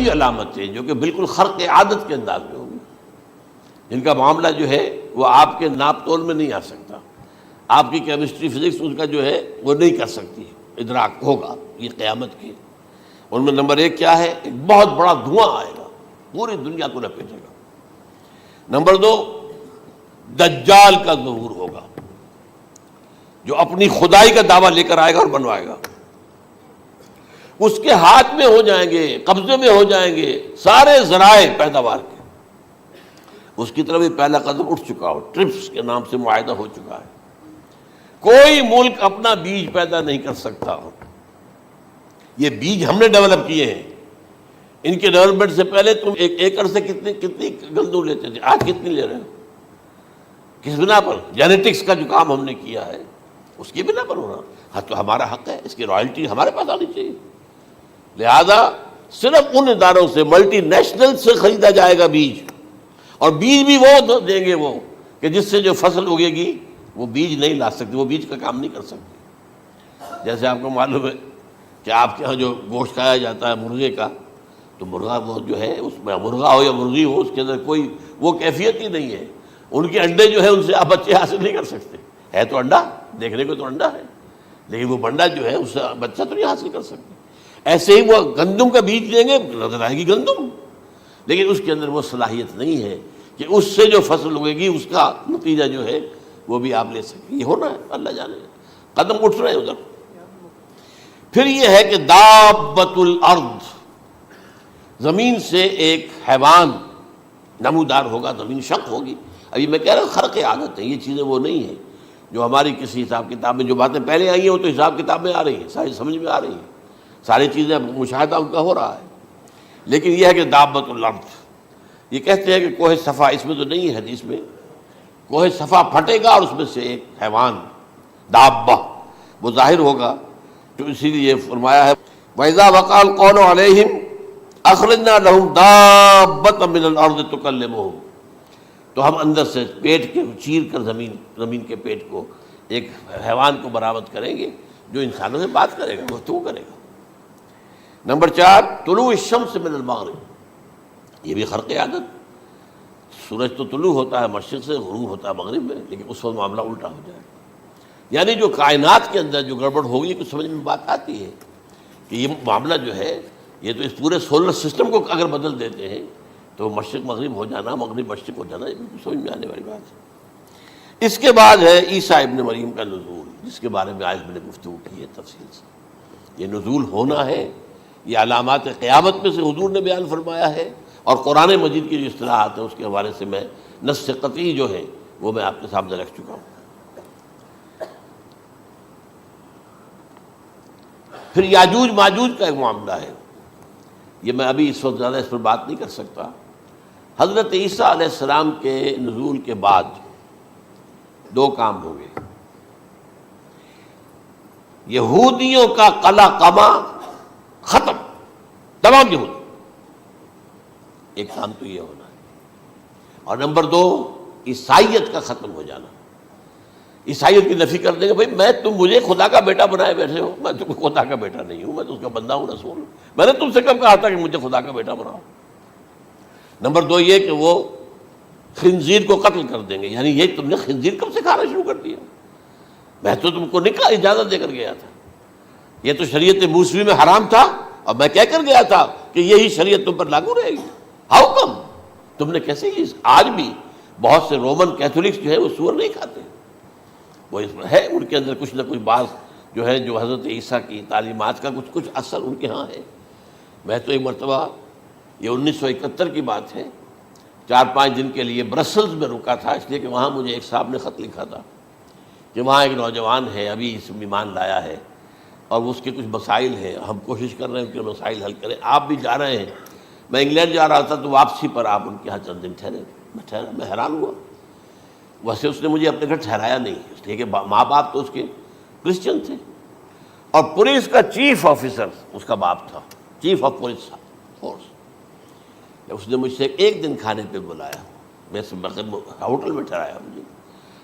الہی علامتیں جو کہ بالکل خرق عادت کے انداز میں ہوگی، جن کا معاملہ جو ہے وہ آپ کے ناپ تول میں نہیں آ سکتا، آپ کی کیمسٹری فزکس اس کا جو ہے وہ نہیں کر سکتی، ادراک ہوگا یہ قیامت کی۔ ان میں نمبر ایک کیا ہے؟ ایک بہت بڑا دھواں آئے گا، پوری دنیا کو لپیٹے گا۔ نمبر دو، دجال کا ظہور ہوگا، جو اپنی خدائی کا دعویٰ لے کر آئے گا اور بنوائے گا۔ اس کے ہاتھ میں ہو جائیں گے، قبضے میں ہو جائیں گے سارے ذرائع پیداوار کے۔ اس کی طرف بھی پہلا قدم اٹھ چکا ہو، ٹرپس کے نام سے معاہدہ ہو چکا ہے۔ کوئی ملک اپنا بیج پیدا نہیں کر سکتا ہو، یہ بیج ہم نے ڈیولپ کیے ہیں۔ ان کے ڈیولپمنٹ سے پہلے تم ایک ایکڑ سے کتنی گندم لیتے تھے، آج کتنی لے رہے ہو؟ کس بنا پر؟ جینیٹکس کا جو کام ہم نے کیا ہے اس کی بنا پر ہو رہا۔ ہاں تو ہمارا حق ہے، اس کی رائلٹی ہمارے پاس آنی چاہیے۔ لہذا صرف ان اداروں سے، ملٹی نیشنل سے خریدا جائے گا بیج، اور بیج بھی وہ دیں گے وہ کہ جس سے جو فصل اگے گی وہ بیج نہیں لا سکتی، وہ بیج کا کام نہیں کر سکتی۔ جیسے آپ کو معلوم ہے کہ آپ کے ہاں جو گوشت کھایا جاتا ہے مرغے کا، تو مرغا وہ جو ہے اس میں مرغا ہو یا مرغی ہو، اس کے اندر کوئی وہ کیفیت ہی نہیں ہے۔ ان کے انڈے جو ہے ان سے آپ بچے حاصل نہیں کر سکتے، ہے تو انڈا، دیکھنے کو تو انڈا ہے، لیکن وہ بنڈا جو ہے اس سے بچہ تو نہیں حاصل کر سکتے۔ ایسے ہی وہ گندم کا بیج دیں گے، نظر آئے گی گندم، لیکن اس کے اندر وہ صلاحیت نہیں ہے کہ اس سے جو فصل اگے گی اس کا نتیجہ جو ہے وہ بھی آپ لے سکیں۔ یہ ہونا ہے، اللہ جانے، قدم اٹھ رہے ہیں ادھر۔ پھر یہ ہے کہ دابۃ الارض، زمین سے ایک حیوان نمودار ہوگا، زمین شق ہوگی۔ ابھی میں کہہ رہا ہوں خرق عادت ہے، یہ چیزیں وہ نہیں ہیں جو ہماری کسی حساب کتاب میں جو باتیں پہلے آئی ہیں وہ تو حساب کتاب میں آ رہی ہیں، ساری سمجھ میں آ رہی ہیں، ساری چیزیں مشاہدہ ان کا ہو رہا ہے۔ لیکن یہ ہے کہ دابۃ الارض، یہ کہتے ہیں کہ کوہ صفا، اس میں تو نہیں ہے حدیث میں، کوہ صفا پھٹے گا اور اس میں سے ایک حیوان دابہ وہ ظاہر ہوگا، تو اسی لیے فرمایا ہے وَإِذَا وَقَعَ الْقَوْلُ عَلَيْهِمْ أَخْرَجْنَا لَهُمْ دَابَّةً مِّنَ الْأَرْضِ تُكَلِّمُهُمْ، تو ہم اندر سے پیٹ کے چیر کر زمین کے پیٹ کو ایک حیوان کو برآمد کریں گے جو انسانوں سے بات کرے گا، گفتگو کرے گا۔ نمبر 4، طلوع الشمس من المغرب، یہ بھی خرق عادت، سورج تو طلوع ہوتا ہے مشرق سے، غروب ہوتا ہے مغرب میں، لیکن اس وقت معاملہ الٹا ہو جائے، یعنی جو کائنات کے اندر جو گڑبڑ ہوگی کچھ سمجھ میں بات آتی ہے کہ یہ معاملہ جو ہے یہ تو اس پورے سولر سسٹم کو اگر بدل دیتے ہیں تو مشرق مغرب ہو جانا، مغرب مشرق ہو جانا، یہ بالکل سمجھ میں آنے والی بات ہے۔ اس کے بعد ہے عیسیٰ ابن مریم کا نزول، جس کے بارے میں آج میں نے گفتگو کی ہے تفصیل سے۔ یہ نزول ہونا ہے، یہ علامات قیامت میں سے حضور نے بیان فرمایا ہے، اور قرآن مجید کی جو اصطلاحات ہیں اس کے حوالے سے میں نص قطعی جو ہے وہ میں آپ کے سامنے رکھ چکا ہوں۔ پھر یاجوج ماجوج کا ایک معاملہ ہے، یہ میں ابھی اس وقت زیادہ اس پر بات نہیں کر سکتا۔ حضرت عیسیٰ علیہ السلام کے نزول کے بعد 2 کام ہو گئے، یہودیوں کا قلع قمع ختم، تمام یہود، ایک کام تو یہ ہونا ہے، اور نمبر 2 عیسائیت کا ختم ہو جانا۔ عیسائیت کی نفی کر دیں گے، بھائی میں تم مجھے خدا کا بیٹا بنائے بیٹھے ہو، میں تم خدا کا بیٹا نہیں ہوں، میں تو اس کا بندہ ہوں، رسول ہوں، میں نے تم سے کب کہا تھا کہ مجھے خدا کا بیٹا بناؤ۔ نمبر 2 یہ کہ وہ خنزیر کو قتل کر دیں گے، یعنی یہ تم نے خنزیر کب سے کھانا شروع کر دیا؟ میں تو تم کو نکاح اجازت دے کر گیا تھا، یہ تو شریعت موسوی میں حرام تھا، اور میں کہہ کر گیا تھا کہ یہی شریعت تم پر لاگو رہے گی، ہاؤ کم تم نے کیسے کی؟ آج بھی بہت سے رومن کیتھولکس جو ہے وہ سور نہیں کھاتے، وہ اس میں ہے ان کے اندر کچھ نہ کچھ بعض جو ہے جو حضرت عیسیٰ کی تعلیمات کا کچھ اثر ان کے ہاں ہے۔ میں تو ایک مرتبہ، یہ 1971 کی بات ہے، 4-5 دن کے لیے برسلز میں رکا تھا، اس لیے کہ وہاں مجھے ایک صاحب نے خط لکھا تھا کہ وہاں ایک نوجوان ہے، ابھی اس ایمان لایا ہے، اور اس کے کچھ مسائل ہیں، ہم کوشش کر رہے ہیں ان کے مسائل حل کریں، آپ بھی جا رہے ہیں۔ میں انگلینڈ جا رہا تھا تو واپسی پر آپ ان کے یہاں چند دن ٹھہرے، میں حیران ہوا، ویسے اس نے مجھے اپنے گھر ٹھہرایا نہیں، اس لیے کہ ماں باپ تو اس کے کرسچن تھے، اور پولیس کا چیف آفیسر اس کا باپ تھا، چیف آف پولیس فورس۔ اس نے مجھ سے 1 دن کھانے پہ بلایا، میں ہوٹل میں ٹھہرایا مجھے،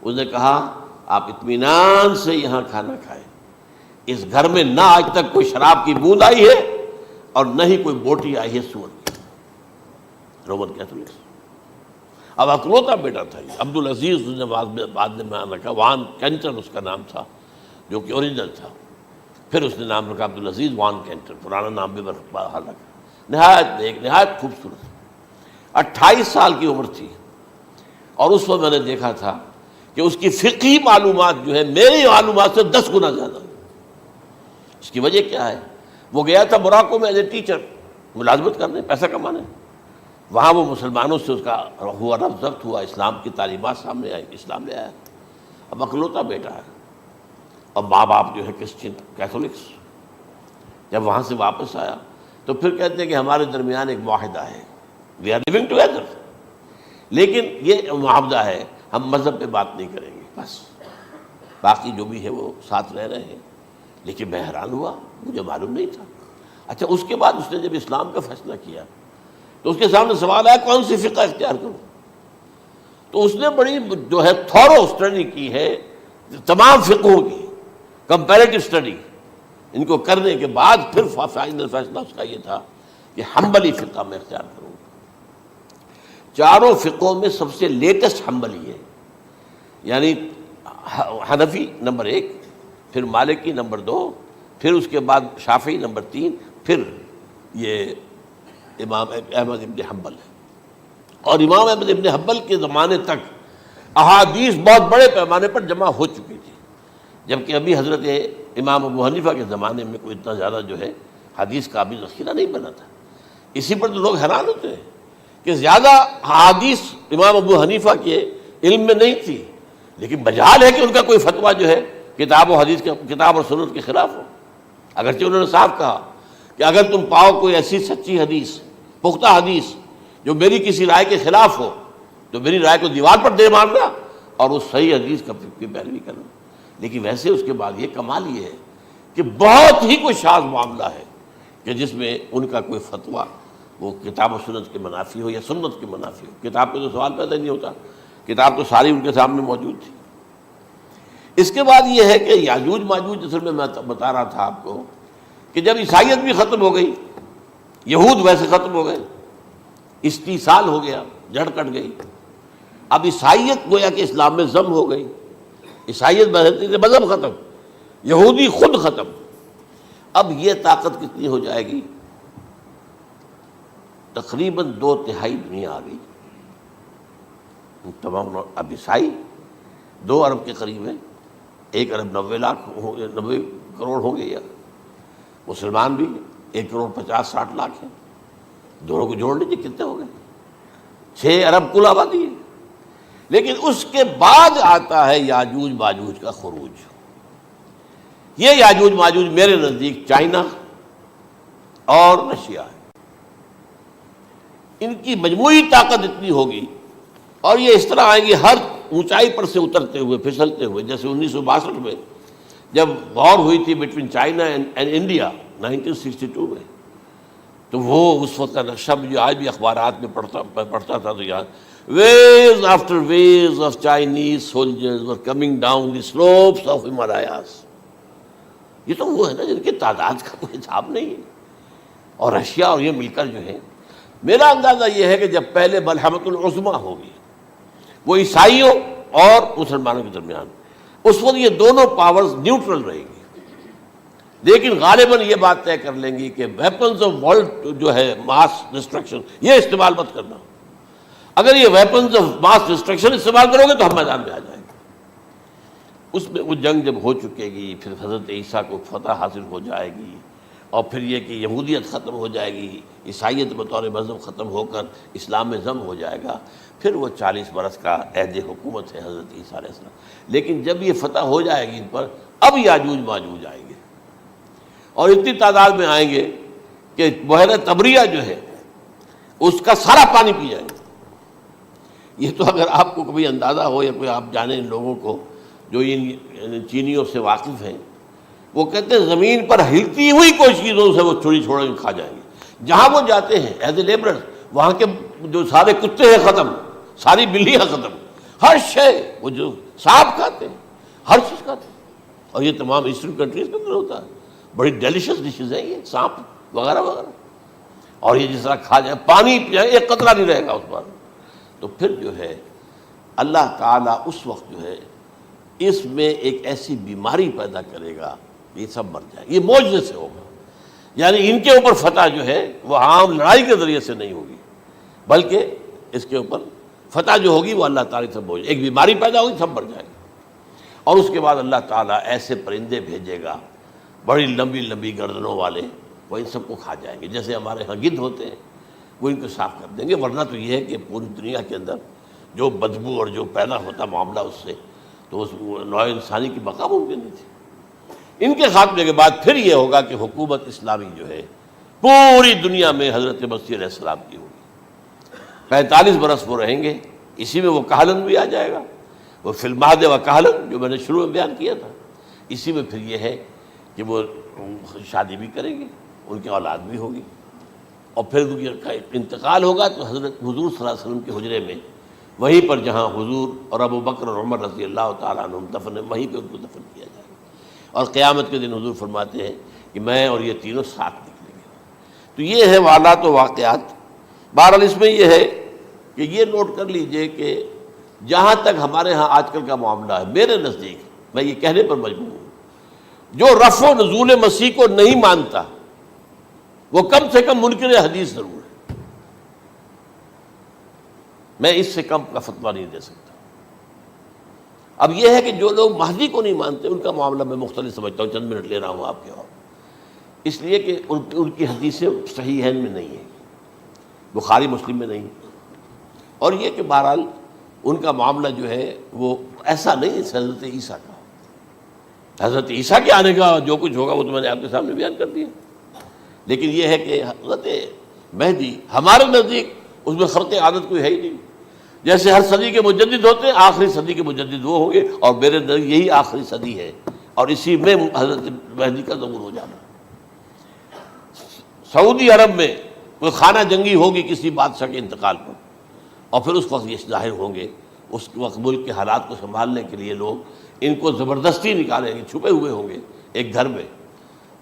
اس نے کہا آپ اطمینان سے یہاں کھانا کھائیں، اس گھر میں نہ آج تک کوئی شراب کی بوند آئی ہے اور نہ ہی کوئی بوٹی آئی ہے سور کی۔ Roman Catholics. اب اکلوتا بیٹا تھا یہ عبدالعزیز نے بعد میں بیان رکھا، وان کینٹر اس کا نام تھا جو کہ اوریجنل تھا، پھر اس نے نام رکھا عبدالعزیز وان کینٹر، پرانا نام بھی بہرحال رکھا. نہایت ایک نہایت خوبصورت، 28 سال کی عمر تھی، اور اس وقت میں نے دیکھا تھا کہ اس کی فقہی معلومات جو ہے میری معلومات سے 10 گنا زیادہ. اس کی وجہ کیا ہے؟ وہ گیا تھا موراکو میں ایز اے ٹیچر ملازمت کرنے، پیسہ کمانے. وہاں وہ مسلمانوں سے اس کا ہوا ربط ضبط ہوا، اسلام کی تعلیمات سامنے آئی، اسلام لے آیا. اب اکلوتا بیٹا ہے، اور ماں باپ جو ہے کرسچن کیتھولکس. جب وہاں سے واپس آیا تو پھر کہتے ہیں کہ ہمارے درمیان ایک معاہدہ ہے، وی آر لیونگ ٹوگیدر، لیکن یہ معاہدہ ہے ہم مذہب پہ بات نہیں کریں گے، بس باقی جو بھی ہے وہ ساتھ رہ رہے ہیں. لیکن میں حیران ہوا، مجھے معلوم نہیں تھا. اچھا اس کے بعد اس نے جب اسلام کا فیصلہ کیا تو اس کے سامنے سوال آیا کون سی فقہ اختیار کروں. تو اس نے بڑی جو ہے تھورو اسٹڈی کی ہے تمام فقہوں کی، کمپیریٹو اسٹڈی. ان کو کرنے کے بعد پھر فائنل فیصلہ اس کا یہ تھا کہ حنبلی فقہ میں اختیار کروں. چاروں فقہوں میں سب سے لیٹسٹ حنبلی ہے، یعنی حنفی نمبر 1، پھر مالکی نمبر 2، پھر اس کے بعد شافعی نمبر 3، پھر یہ امام احمد ابن حنبل ہے. اور امام احمد ابن حنبل کے زمانے تک احادیث بہت بڑے پیمانے پر جمع ہو چکی تھی، جبکہ ابھی حضرت امام ابو حنیفہ کے زمانے میں کوئی اتنا زیادہ جو ہے حدیث کا ابھی ذخیرہ نہیں بنا تھا. اسی پر تو لوگ حیران ہوتے ہیں کہ زیادہ حدیث امام ابو حنیفہ کے علم میں نہیں تھی، لیکن مجال ہے کہ ان کا کوئی فتویٰ جو ہے کتاب و حدیث کے، کتاب اور سنت کے خلاف ہو. اگرچہ انہوں نے صاف کہا کہ اگر تم پاؤ کوئی ایسی سچی حدیث، پختہ حدیث جو میری کسی رائے کے خلاف ہو تو میری رائے کو دیوار پر دے مارنا اور اس صحیح حدیث کی پیروی کرنا. لیکن ویسے اس کے بعد یہ کمال یہ ہے کہ بہت ہی کوئی شاذ معاملہ ہے کہ جس میں ان کا کوئی فتویٰ وہ کتاب و سنت کے منافی ہو یا سنت کے منافی ہو. کتاب پہ تو سوال پیدا نہیں ہوتا، کتاب تو ساری ان کے سامنے موجود تھی. اس کے بعد یہ ہے کہ یاجوج ماجوج، اصل میں بتا رہا تھا آپ کو کہ جب عیسائیت بھی ختم ہو گئی، یہود ویسے ختم ہو گئے، استیصال ہو گیا، جڑ کٹ گئی. اب عیسائیت گویا کہ اسلام میں ضم ہو گئی. عیسائیت مذہب ختم، یہودی خود ختم. اب یہ طاقت کتنی ہو جائے گی؟ تقریباً 2/3 دنیا آ گئی. تمام اب عیسائی 2 ارب کے قریب ہیں، 1 ارب 90 کروڑ ہوں گے، یا مسلمان بھی 1 کروڑ 50-60 لاکھ ہیں. دونوں کو جوڑ لیجیے کتنے ہو گئے؟ 6 ارب کل آبادی ہے. لیکن اس کے بعد آتا ہے یاجوج ماجوج کا خروج. یہ یاجوج ماجوج میرے نزدیک چائنا اور رشیا ہے. ان کی مجموعی طاقت اتنی ہوگی اور یہ اس طرح آئیں گے ہر اونچائی پر سے اترتے ہوئے، پھسلتے ہوئے. جیسے 1962 میں جب وار ہوئی تھی بٹوین چائنا اینڈ انڈیا 1962 میں، تو وہ اس وقت کا نقشہ جو آج بھی اخبارات میں پڑھتا تھا تو یاد، waves after waves of Chinese soldiers were coming down the slopes of Himalayas. یہ تو وہ ہے نا جن کی تعداد کا کوئی حساب نہیں ہے. اور رشیا اور یہ مل کر جو ہے، میرا اندازہ یہ ہے کہ جب پہلے ملحمۃ العظمیٰ ہوگی وہ عیسائیوں اور مسلمانوں کے درمیان، اس وقت یہ دونوں پاورز نیوٹرل رہے گی. لیکن غالباً یہ بات طے کر لیں گی کہ ویپنز آف ورلڈ جو ہے ماس ڈسٹرکشن، یہ استعمال مت کرنا. اگر یہ ویپنز آف ماس ڈسٹرکشن استعمال کرو گے تو ہم میدان میں آ جائیں گے. اس میں وہ جنگ جب ہو چکے گی، پھر حضرت عیسیٰ کو فتح حاصل ہو جائے گی، اور پھر یہ کہ یہودیت ختم ہو جائے گی، عیسائیت بطور مذہب ختم ہو کر اسلام میں ضم ہو جائے گا. پھر وہ 40 برس کا عہد حکومت ہے حضرت عیسیٰ علیہ السلام. لیکن جب یہ فتح ہو جائے گی ان پر، اب یاجوج ماجوج آئیں گے اور اتنی تعداد میں آئیں گے کہ بحیرہ طبریہ جو ہے اس کا سارا پانی پی جائیں گے. یہ تو اگر آپ کو کبھی اندازہ ہو یا کوئی آپ جانیں ان لوگوں کو جو ان چینیوں سے واقف ہیں، وہ کہتے ہیں زمین پر ہلتی ہوئی کوئی چیزوں سے وہ چھوڑی چھوڑ کے کھا جائیں گے. جہاں وہ جاتے ہیں ایز اے لیبرر، وہاں کے جو سارے کتے ہیں ختم، ساری بلیاں ختم، ہر شے، وہ جو سانپ کھاتے ہیں، ہر چیز کھاتے ہیں. اور یہ تمام ایسٹرن کنٹریز کے اندر ہوتا ہے. بڑی ڈیلیشس ڈشز ہیں یہ سانپ وغیرہ وغیرہ. اور یہ جس طرح کھا جائے، پانی پی جائے، ایک قطرہ نہیں رہے گا اس پر، تو پھر جو ہے اللہ تعالیٰ اس وقت جو ہے اس میں ایک ایسی بیماری پیدا کرے گا، یہ سب مر جائے، یہ معجزے سے ہوگا۔ یعنی ان کے اوپر فتح جو ہے وہ عام لڑائی کے ذریعے سے نہیں ہوگی، بلکہ اس کے اوپر فتح جو ہوگی وہ اللہ تعالیٰ سے ہوگی، ایک بیماری پیدا ہوگی، سب مر جائے گا۔ اور اس کے بعد اللہ تعالیٰ ایسے پرندے بھیجے گا بڑی لمبی لمبی گردنوں والے، وہ ان سب کو کھا جائیں گے، جیسے ہمارے ہاں گدھ ہوتے ہیں، وہ ان کو صاف کر دیں گے۔ ورنہ تو یہ ہے کہ پوری دنیا کے اندر جو بدبو اور جو پیدا ہوتا معاملہ اس سے، تو اس نوع انسانی کی بقا ممکن نہیں تھی۔ ان کے خاتمے کے بعد پھر یہ ہوگا کہ حکومت اسلامی جو ہے پوری دنیا میں حضرت مسیح علیہ السلام کی ہوگی۔ 45 برس وہ رہیں گے، اسی میں وہ کہلن بھی آ جائے گا، وہ فی المہد و کہلن جو میں نے شروع میں بیان کیا تھا، اسی میں پھر یہ ہے کہ وہ شادی بھی کریں گے، ان کی اولاد بھی ہوگی، اور پھر ان کا انتقال ہوگا تو حضرت حضور صلی اللہ علیہ وسلم کے حجرے میں، وہیں پر جہاں حضور اور ابو بکر اور عمر رضی اللہ تعالیٰ عنہم دفن ہیں، وہیں پہ ان کو دفن کیا جائے گا۔ اور قیامت کے دن حضور فرماتے ہیں کہ میں اور یہ تینوں ساتھ نکلیں گے۔ تو یہ ہے واقعات و واقعات۔ بہرحال اس میں یہ ہے کہ یہ نوٹ کر لیجئے کہ جہاں تک ہمارے ہاں آج کل کا معاملہ ہے، میرے نزدیک میں یہ کہنے پر مجبور ہوں، جو رفع و نزول مسیح کو نہیں مانتا وہ کم سے کم منکر حدیث ضرور ہے۔ میں اس سے کم کا فتویٰ نہیں دے سکتا۔ اب یہ ہے کہ جو لوگ مہدی کو نہیں مانتے ان کا معاملہ میں مختلف سمجھتا ہوں، چند منٹ لے رہا ہوں آپ کے، اور اس لیے کہ ان کی حدیثیں صحیحین میں نہیں ہیں، بخاری مسلم میں نہیں، اور یہ کہ بہرحال ان کا معاملہ جو ہے وہ ایسا نہیں ہے حضرت عیسیٰ کا۔ حضرت عیسیٰ کے آنے کا جو کچھ ہوگا وہ تو میں نے آپ کے سامنے بیان کر دیا، لیکن یہ ہے کہ حضرت مہدی ہمارے نزدیک اس میں خرق عادت کوئی ہے ہی نہیں۔ جیسے ہر صدی کے مجدد ہوتے ہیں، آخری صدی کے مجدد وہ ہوں گے، اور میرے نزدیک یہی آخری صدی ہے، اور اسی میں حضرت مہدی کا ظہور ہو جانا۔ سعودی عرب میں کوئی خانہ جنگی ہوگی کسی بادشاہ کے انتقال پر، اور پھر اس وقت یہ ظاہر ہوں گے، اس وقت ملک کے حالات کو سنبھالنے کے لیے لوگ ان کو زبردستی نکالیں گے، چھپے ہوئے ہوں گے ایک گھر میں۔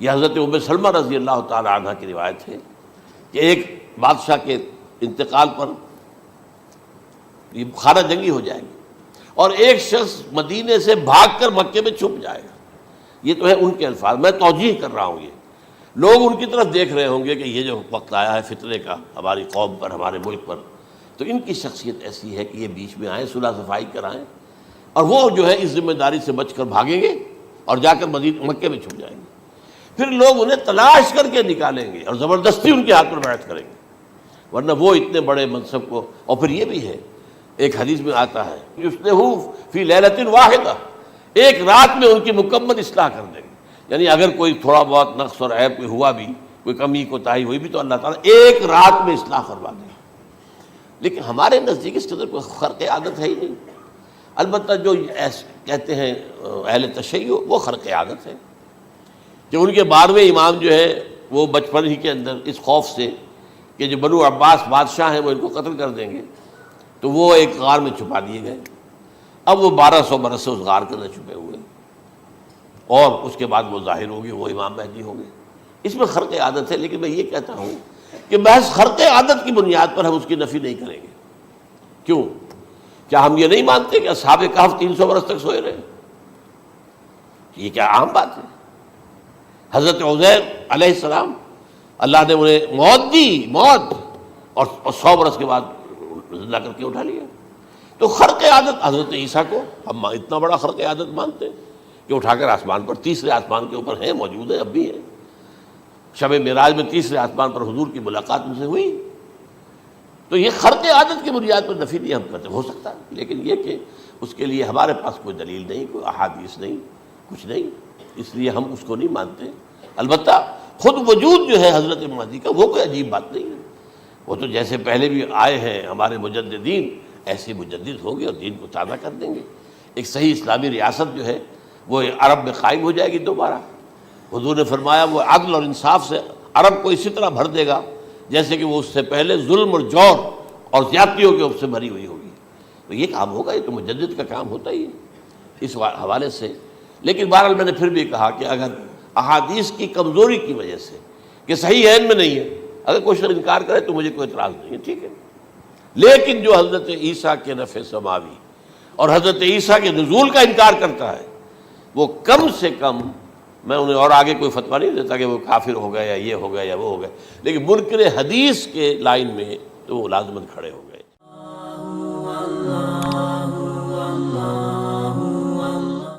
یہ حضرت ام سلمہ رضی اللہ تعالی عنہ کی روایت ہے کہ ایک بادشاہ کے انتقال پر یہ خانہ جنگی ہو جائے گی، اور ایک شخص مدینے سے بھاگ کر مکے میں چھپ جائے گا۔ یہ تو ہے ان کے الفاظ، میں توجیہ کر رہا ہوں۔ یہ لوگ ان کی طرف دیکھ رہے ہوں گے کہ یہ جو وقت آیا ہے فتنے کا ہماری قوم پر، ہمارے ملک پر، تو ان کی شخصیت ایسی ہے کہ یہ بیچ میں آئیں، صلح صفائی کرائیں، اور وہ جو ہے اس ذمہ داری سے بچ کر بھاگیں گے اور جا کر مکے میں چھپ جائیں گے۔ پھر لوگ انہیں تلاش کر کے نکالیں گے اور زبردستی ان کے ہاتھ پر بیعت کریں گے، ورنہ وہ اتنے بڑے منصب کو۔ اور پھر یہ بھی ہے، ایک حدیث میں آتا ہے یصلحو فی لیلۃ واحدہ، ایک رات میں ان کی مکمل اصلاح کر دیں گے۔ یعنی اگر کوئی تھوڑا بہت نقص اور عیب کوئی ہوا بھی، کوئی کمی کوتاہی ہوئی بھی، تو اللہ تعالیٰ ایک رات میں اصلاح کروا دیں گے۔ لیکن ہمارے نزدیک اس قدر کوئی خرق عادت ہے ہی نہیں۔ البتہ جو کہتے ہیں اہل تشیع، وہ خرق عادت ہے کہ ان کے 12ویں امام جو ہے وہ بچپن ہی کے اندر اس خوف سے کہ جو بنو عباس بادشاہ ہیں وہ ان کو قتل کر دیں گے، تو وہ ایک غار میں چھپا دیے گئے۔ اب وہ 1200 برس سے اس غار کے اندر چھپے ہوئے، اور اس کے بعد وہ ظاہر ہوگی، وہ امام مہدی ہوں گے۔ اس میں خرق عادت ہے، لیکن میں یہ کہتا ہوں کہ محض خرق عادت کی بنیاد پر ہم اس کی نفی نہیں کریں گے۔ کیوں؟ کیا ہم یہ نہیں مانتے کہ اصحاب کہف 300 برس تک سوئے رہے؟ یہ کیا عام بات ہے؟ حضرت عزیر علیہ السلام اللہ نے انہیں موت دی، موت، اور 100 برس کے بعد زندہ کر کے اٹھا لیا۔ تو خرق عادت حضرت عیسیٰ کو ہم اتنا بڑا خرق عادت مانتے ہیں کہ اٹھا کر آسمان پر، تیسرے آسمان کے اوپر ہیں، موجود ہیں، اب بھی ہیں۔ شب معراج میں تیسرے آسمان پر حضور کی ملاقات ان سے ہوئی۔ تو یہ خرق عادت کی بنیاد پر نفی نہیں ہم کرتے، ہو سکتا ہے، لیکن یہ کہ اس کے لیے ہمارے پاس کوئی دلیل نہیں، کوئی احادیث نہیں، کچھ نہیں، اس لیے ہم اس کو نہیں مانتے۔ البتہ خود وجود جو ہے حضرت مہدی کا وہ کوئی عجیب بات نہیں ہے، وہ تو جیسے پہلے بھی آئے ہیں ہمارے مجددین، ایسے مجدد ہوں گے اور دین کو تازہ کر دیں گے۔ ایک صحیح اسلامی ریاست جو ہے وہ عرب میں قائم ہو جائے گی دوبارہ۔ حضور نے فرمایا وہ عدل اور انصاف سے عرب کو اسی طرح بھر دے گا جیسے کہ وہ اس سے پہلے ظلم اور جور اور زیادتیوں کے سے بھری ہوئی ہوگی۔ تو یہ کام ہوگا، یہ تو مجدد کا کام ہوتا ہی ہے اس حوالے سے۔ لیکن بہرحال میں نے پھر بھی کہا کہ اگر احادیث کی کمزوری کی وجہ سے کہ صحیح عین میں نہیں ہے، اگر کوئی شخص انکار کرے تو مجھے کوئی اعتراض نہیں ہے، ٹھیک ہے، لیکن جو حضرت عیسیٰ کے نفع سماوی اور حضرت عیسیٰ کے نزول کا انکار کرتا ہے وہ کم سے کم، میں انہیں اور آگے کوئی فتویٰ نہیں دیتا کہ وہ کافر ہو گیا یا یہ ہو گیا یا وہ ہو گیا، لیکن منکر حدیث کے لائن میں تو وہ لازماً کھڑے ہو گئے۔